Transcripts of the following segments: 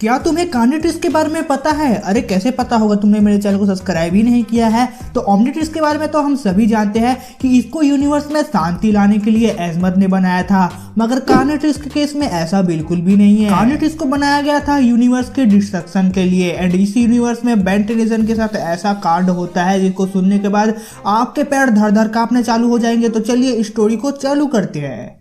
क्या तुम्हें कार्निटिस के बारे में पता है? अरे कैसे पता होगा, तुमने मेरे चैनल को सब्सक्राइब ही नहीं किया है। तो ओमनिट्रिक्स के बारे में तो हम सभी जानते हैं कि इसको यूनिवर्स में शांति लाने के लिए एजमथ ने बनाया था, मगर कार्निटिस के केस में ऐसा बिल्कुल भी नहीं है। कार्निटिस को बनाया गया था यूनिवर्स के डिस्ट्रक्शन के लिए, एंड इस यूनिवर्स में बेन टेनिसन के साथ ऐसा कार्ड होता है जिसको सुनने के बाद आपके पैर धड़ धड़ कांपने चालू हो जाएंगे। तो चलिए स्टोरी को चालू करते हैं।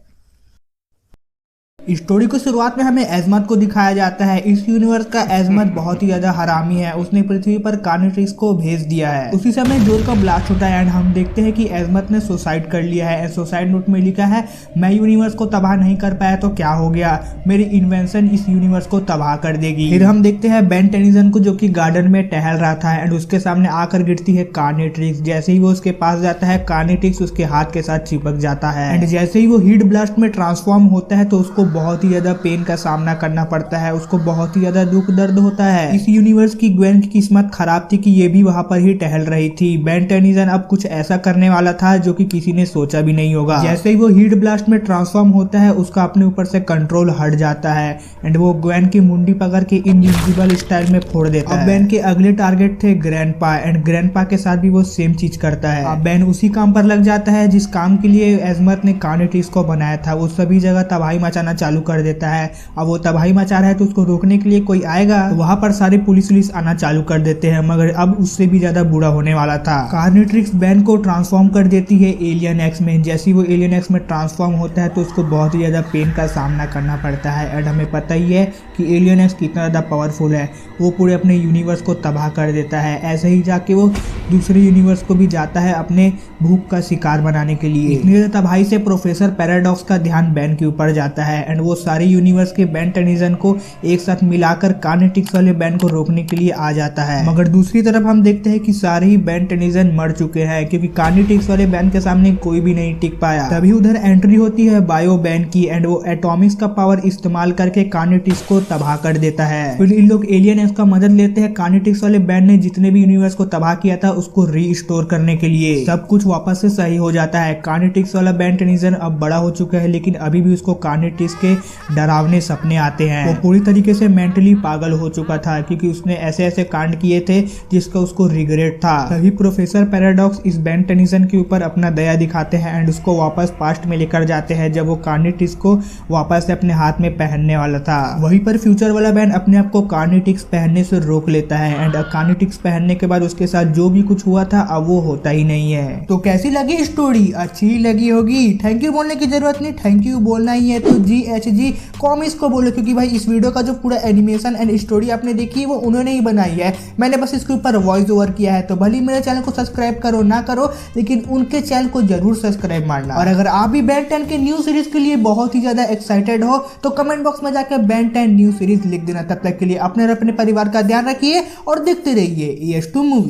स्टोरी की शुरुआत में हमें एजमथ को दिखाया जाता है। इस यूनिवर्स का एजमथ बहुत ही ज्यादा हरामी है, उसने पृथ्वी पर कार्निटिस को भेज दिया है। उसी समय जोर का ब्लास्ट होता है एंड हम देखते हैं कि एजमथ ने सुसाइड कर लिया है। सुसाइड नोट में लिखा है, मैं यूनिवर्स को तबाह नहीं कर पाया तो क्या हो गया, मेरी इन्वेंशन इस यूनिवर्स को तबाह कर देगी। फिर हम देखते हैं बेन टेनिसन को, जो कि गार्डन में टहल रहा था एंड उसके सामने आकर गिरती है कार्निटिस। जैसे ही वो उसके पास जाता है, कार्निटिस उसके हाथ के साथ चिपक जाता है एंड जैसे ही वो हीट ब्लास्ट में ट्रांसफॉर्म होता है तो उसको बहुत ही ज्यादा पेन का सामना करना पड़ता है, उसको बहुत ही ज्यादा दुख दर्द होता है। इस यूनिवर्स की ग्वेन की किस्मत खराब थी कि ये भी वहां पर ही टहल रही थी। बेन टेनिसन अब कुछ ऐसा करने वाला था जो कि किसी ने सोचा भी नहीं होगा। जैसे ही वो हीट ब्लास्ट में ट्रांसफॉर्म होता है, उसका अपने ऊपर से कंट्रोल हट जाता है एंड वो ग्वेन की मुंडी पकड़ के इनविजिबल स्टाइल में फोड़ देता है। अब बेन के अगले टारगेट थे ग्रैंडपा एंड ग्रैंडपा के साथ भी वो सेम चीज करता है। अब बेन उसी काम पर लग जाता है जिस काम के लिए एजमथ ने कार्निटिस को बनाया था। वो सभी जगह तबाही मचाना चालू कर देता है। अब वो तबाही मचा रहा है तो उसको रोकने के लिए कोई आएगा तो वहां पर सारे पुलिस आना चालू कर देते हैं, मगर अब उससे भी ज्यादा बुरा होने वाला था। कार्निटिस बेन को ट्रांसफॉर्म कर देती है एलियन एक्स में। जैसे वो एलियन एक्स में ट्रांसफॉर्म होता है तो उसको बहुत ही ज्यादा पेन का सामना करना पड़ता है एंड हमें पता ही है कि एलियन एक्स कितना ज्यादा पावरफुल है। वो पूरे अपने यूनिवर्स को तबाह कर देता है। ऐसे ही जाके वो दूसरे यूनिवर्स को भी जाता है अपने भूख का शिकार बनाने के लिए। इतनी ज्यादा तबाही से प्रोफेसर पैराडॉक्स का ध्यान बेन के ऊपर जाता है एंड वो सारे यूनिवर्स के बेन टेनिसन को एक साथ मिलाकर कार्निटिस वाले बेन को रोकने के लिए आ जाता है। मगर दूसरी तरफ हम देखते हैं कि सारे ही बेन टेनिसन मर चुके हैं, क्योंकि कार्निटिस वाले बेन के सामने कोई भी नहीं टिक पाया। तभी उधर एंट्री होती है बायो बेन की एंड वो एटॉमिक्स का पावर इस्तेमाल करके कार्निटिस को तबाह कर देता है। फिर इन लोग एलियन एक्स का मदद लेते हैं। कार्निटिस वाले बेन ने जितने भी यूनिवर्स को तबाह किया था उसको रीस्टोर करने के लिए। सब कुछ वापस से सही हो जाता है। कार्निटिस वाला बेन टेनिसन अब बड़ा हो चुका है, लेकिन अभी भी उसको कार्निटिस के डरावने सपने आते हैं। वो पूरी तरीके से मेंटली पागल हो चुका था, क्योंकि उसने ऐसे ऐसे कांड किए थे जिसका उसको रिग्रेट था। तभी प्रोफेसर पैराडॉक्स इस बेन टेनिसन के ऊपर अपना दया दिखाते हैं एंड उसको वापस पास्ट में लेकर जाते हैं, जब वो कार्निटिस को वापस से अपने हाथ में पहनने वाला था। वहीं पर फ्यूचर वाला बेन अपने आप को कार्निटिस पहनने से रोक लेता है एंड कार्निटिस पहनने के बाद उसके साथ जो भी कुछ हुआ था अब वो होता ही नहीं है। तो कैसी लगी स्टोरी? अच्छी लगी होगी। थैंक यू बोलने की जरूरत नहीं, थैंक यू बोलना ही है तो GHG कॉमिक्स को बोलो, क्योंकि भाई इस वीडियो का जो पूरा एनिमेशन एंड स्टोरी आपने देखी है वो उन्होंने ही बनाई है। मैंने बस इसके ऊपर वॉइस ओवर किया है। तो भले मेरे चैनल को सब्सक्राइब करो ना करो, लेकिन उनके चैनल को जरूर सब्सक्राइब मारना। और अगर आप भी बेन 10 के न्यू सीरीज के लिए बहुत ही ज्यादा एक्साइटेड हो तो कमेंट बॉक्स में जाकर बेन 10 न्यू सीरीज लिख देना। तब तक के लिए अपने और अपने परिवार का ध्यान रखिए और देखते रहिए ES2 मूवी।